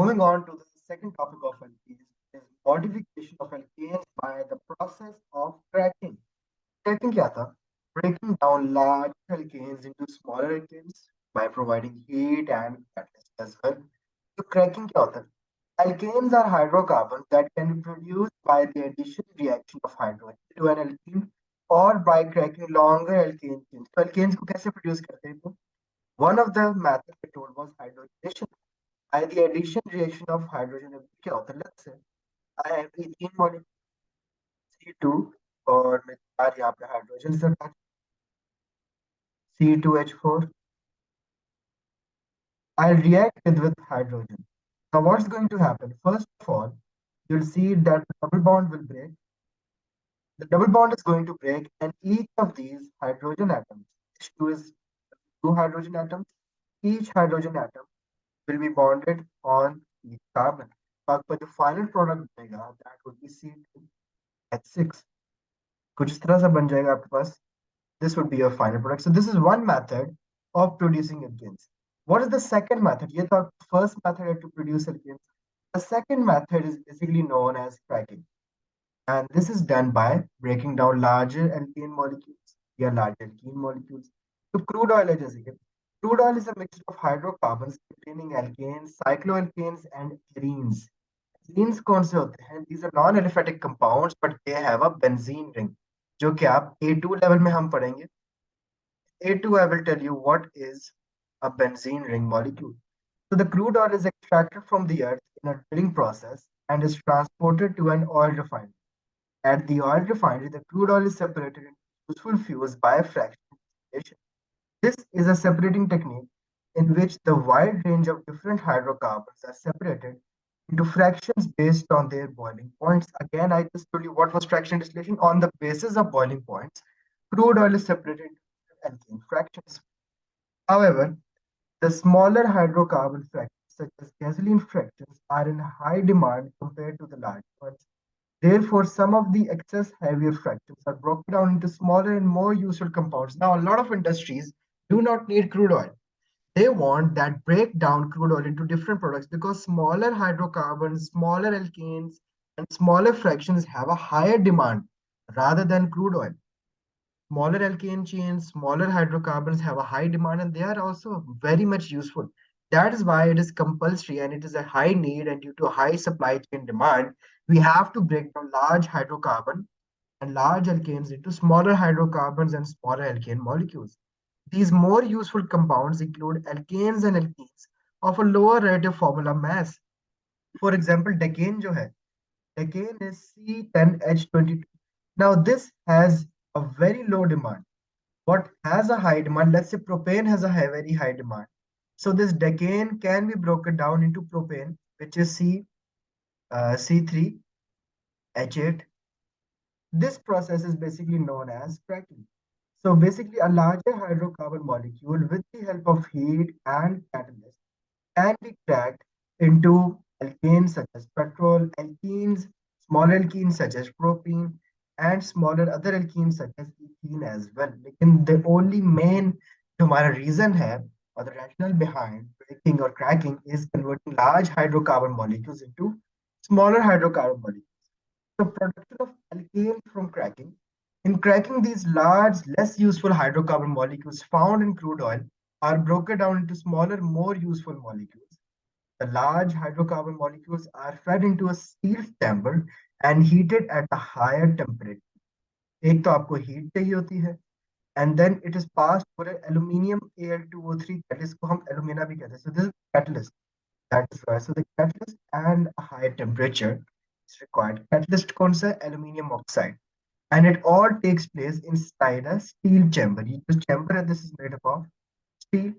Moving on to the second topic of alkenes is modification of alkanes by the process of cracking. Cracking क्या था? Breaking down large alkanes into smaller alkanes by providing heat and catalyst as well. So cracking क्या होता है? Alkanes are hydrocarbons that can be produced by the addition reaction of hydrogen to an alkene or by cracking longer alkane chains. तो alkanes को कैसे produce करते हैं? तो one of the methods I told was hydrogenation. By the addition reaction of hydrogen, क्या होता है? Let's say I have ethene molecule C2 और मैं चार यहाँ पे हाइड्रोजन से attached C2H4. I'll react with hydrogen. Now what's going to happen? First of all, you'll see that the double bond will break. The double bond is going to break, and each of these hydrogen atoms, H2 is two hydrogen atoms, each hydrogen atom will be bonded on each carbon. But the final product बनेगा, that would be C2H6. कुछ इस तरह से बन जाएगा आपके पास. This would be your final product. So this is one method of producing alkanes. What is the second method? ये तो first method to produce alkanes. The second method is basically known as cracking. And this is done by breaking down larger alkane molecules. Yeah, larger alkene molecules. So crude oil है जैसे कि crude oil is a mixture of hydrocarbons containing alkanes, cycloalkanes, and arenes. Arenes कौन से होते हैं? These are non-aliphatic compounds, but they have a benzene ring, जो कि आप A2 level में हम पढ़ेंगे. A2, I will tell you what is a benzene ring molecule. So the crude oil is extracted from the earth in a drilling process and is transported to an oil refinery. At the oil refinery, the crude oil is separated into useful fuels by fractionation. This is a separating technique in which the wide range of different hydrocarbons are separated into fractions based on their boiling points. Again, I just told you what was fraction distillation. On the basis of boiling points, crude oil is separated into alkane fractions. However, the smaller hydrocarbon fractions, such as gasoline fractions, are in high demand compared to the large ones. Therefore, some of the excess heavier fractions are broken down into smaller and more useful compounds. Now, a lot of industries do not need crude oil. They want that break down crude oil into different products because smaller hydrocarbons, smaller alkanes, and smaller fractions have a higher demand rather than crude oil. Smaller alkane chains, smaller hydrocarbons have a high demand and they are also very much useful. That is why it is compulsory and it is a high need, and due to a high supply chain demand, we have to break down large hydrocarbon and large alkanes into smaller hydrocarbons and smaller alkane molecules. These more useful compounds include alkanes and alkenes of a lower relative formula mass. For example, decane जो है, decane is C10H22. Now this has a very low demand. What has a high demand? Let's say propane has a very high demand. So this decane can be broken down into propane, which is C3H8. This process is basically known as cracking. So basically, a larger hydrocarbon molecule with the help of heat and catalyst can be cracked into alkanes such as petrol, alkenes, smaller alkenes such as propene, and smaller other alkenes such as ethene as well. लेकिन the only main जो हमारा reason है or the rationale behind breaking or cracking is converting large hydrocarbon molecules into smaller hydrocarbon molecules. The production of alkane from cracking. In cracking, these large, less useful hydrocarbon molecules found in crude oil are broken down into smaller, more useful molecules. The large hydrocarbon molecules are fed into a steel chamber and heated at a higher temperature. एक तो आपको heat चाहिए होती है, and then it is passed for an aluminium Al2O3 catalyst को हम alumina भी कहते हैं. So this is catalyst. That is why. So the catalyst and a higher temperature is required. Catalyst कौन सा? Aluminium oxide. And it all takes place inside a steel chamber. The chamber, this is made up of steel,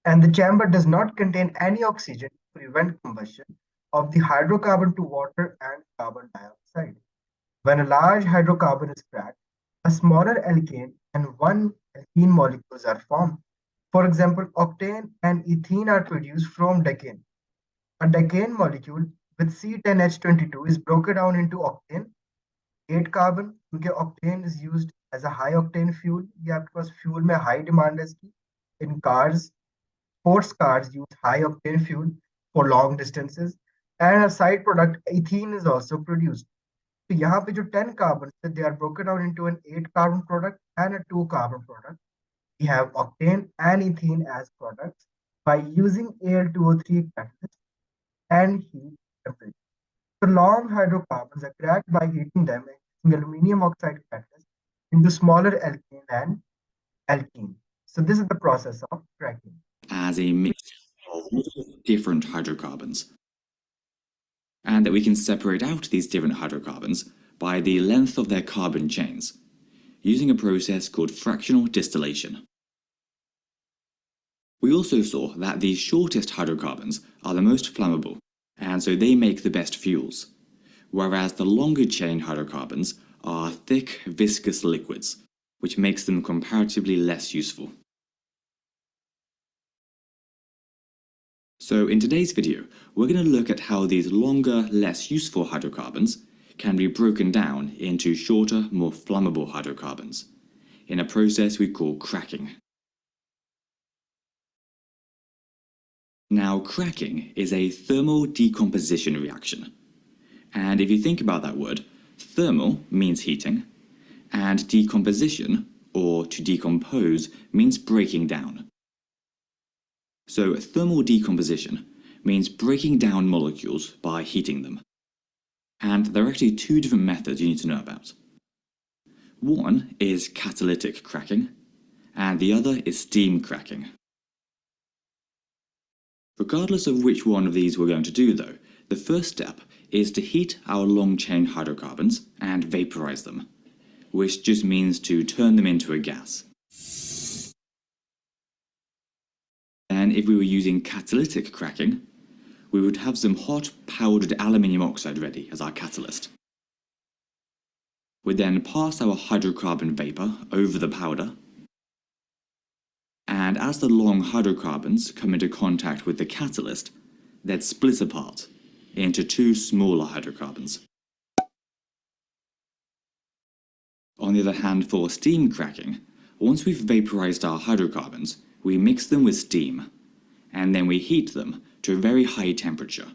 and the chamber does not contain any oxygen to prevent combustion of the hydrocarbon to water and carbon dioxide. When a large hydrocarbon is cracked, a smaller alkane and one alkene molecules are formed. For example, octane and ethene are produced from decane. A decane molecule with C10H22 is broken down into octane, 8 carbon, क्योंकि octane is used as a high octane fuel. ये आपके पास fuel में high demand है इसकी. In cars, sports cars use high octane fuel for long distances. and a side product ethene is also produced. So यहाँ पे जो 10 carbons they are broken down into an 8 carbon product and a 2 carbon product. We have octane and ethene as products by using Al2O3 catalyst and heat temperature. The long hydrocarbons are cracked by heating them using aluminum oxide catalyst into smaller alkane and alkene. So this is the process of cracking. As a mixture of multiple different hydrocarbons, and that we can separate out these different hydrocarbons by the length of their carbon chains, using a process called fractional distillation. We also saw that the shortest hydrocarbons are the most flammable, and so they make the best fuels, whereas the longer chain hydrocarbons are thick, viscous liquids, which makes them comparatively less useful. So in today's video, we're going to look at how these longer, less useful hydrocarbons can be broken down into shorter, more flammable hydrocarbons, in a process we call cracking. Now, cracking is a thermal decomposition reaction. And if you think about that word, thermal means heating, and decomposition, or to decompose, means breaking down. So thermal decomposition means breaking down molecules by heating them. And there are actually two different methods you need to know about. One is catalytic cracking, and the other is steam cracking. Regardless of which one of these we're going to do though, the first step is to heat our long-chain hydrocarbons and vaporize them, which just means to turn them into a gas. And if we were using catalytic cracking, we would have some hot powdered aluminium oxide ready as our catalyst. We'd then pass our hydrocarbon vapor over the powder, and as the long hydrocarbons come into contact with the catalyst, they'd split apart into two smaller hydrocarbons. On the other hand, for steam cracking, once we've vaporized our hydrocarbons, we mix them with steam, and then we heat them to a very high temperature,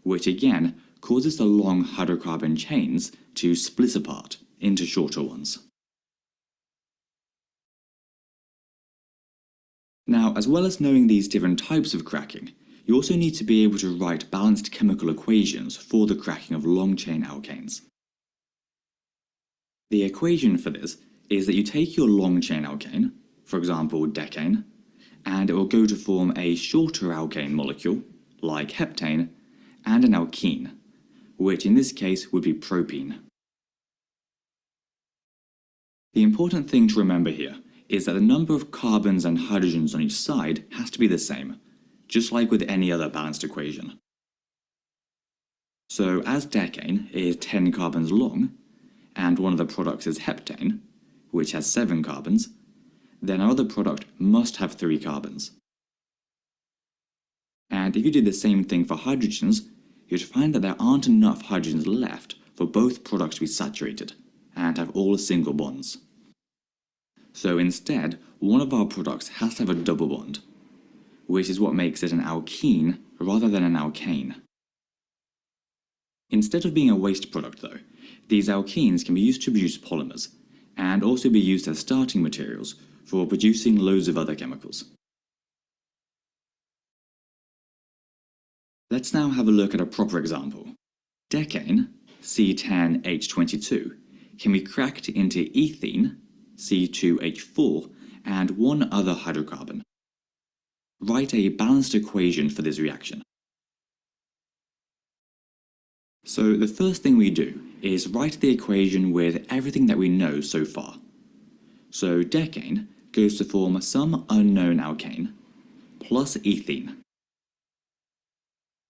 which again causes the long hydrocarbon chains to split apart into shorter ones. Now, as well as knowing these different types of cracking, you also need to be able to write balanced chemical equations for the cracking of long-chain alkanes. The equation for this is that you take your long-chain alkane, for example decane, and it will go to form a shorter alkane molecule, like heptane, and an alkene, which in this case would be propene. The important thing to remember here is that the number of carbons and hydrogens on each side has to be the same, just like with any other balanced equation. So as decane is 10 carbons long, and one of the products is heptane, which has 7 carbons, then our other product must have 3 carbons. And if you did the same thing for hydrogens, you'd find that there aren't enough hydrogens left for both products to be saturated and have all single bonds. So instead, one of our products has to have a double bond, which is what makes it an alkene rather than an alkane. Instead of being a waste product though, these alkenes can be used to produce polymers, and also be used as starting materials for producing loads of other chemicals. Let's now have a look at a proper example. Decane, C10H22, can be cracked into ethene, C2H4, and one other hydrocarbon. Write a balanced equation for this reaction. So the first thing we do is write the equation with everything that we know so far. So decane goes to form some unknown alkane plus ethene.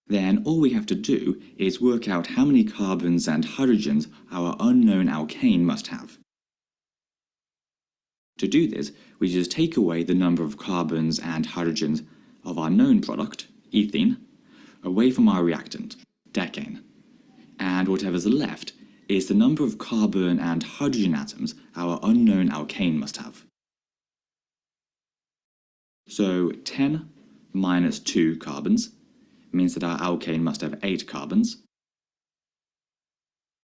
Then all we have to do is work out how many carbons and hydrogens our unknown alkane must have. To do this, we just take away the number of carbons and hydrogens of our known product, ethene, away from our reactant, decane. And whatever's left is the number of carbon and hydrogen atoms our unknown alkane must have. So 10 minus 2 carbons means that our alkane must have 8 carbons,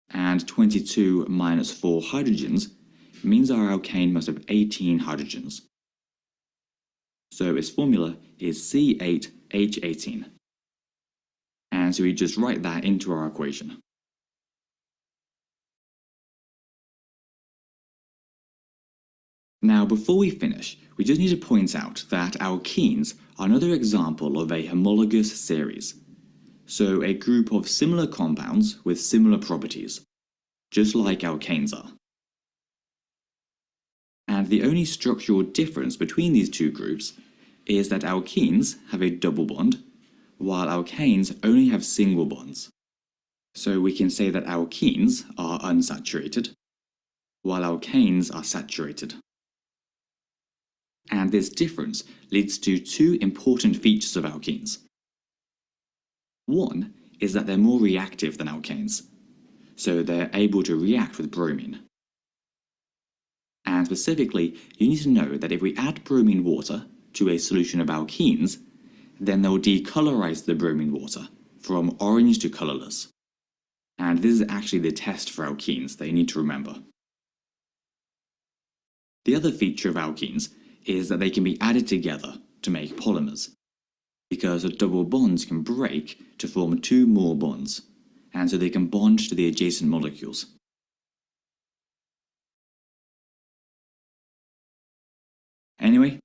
and 22 minus 4 hydrogens means our alkane must have 18 hydrogens. So its formula is C8H18. And so we just write that into our equation. Now, before we finish, we just need to point out that alkenes are another example of a homologous series. So a group of similar compounds with similar properties, just like alkanes are. And the only structural difference between these two groups is that alkenes have a double bond, while alkanes only have single bonds. So we can say that alkenes are unsaturated, while alkanes are saturated. And this difference leads to two important features of alkenes. One is that they're more reactive than alkanes, so they're able to react with bromine. And specifically, you need to know that if we add bromine water to a solution of alkenes, then they'll decolorize the bromine water from orange to colorless. And this is actually the test for alkenes that you need to remember. The other feature of alkenes is that they can be added together to make polymers, because the double bonds can break to form 2 more bonds, and so they can bond to the adjacent molecules. Anyway,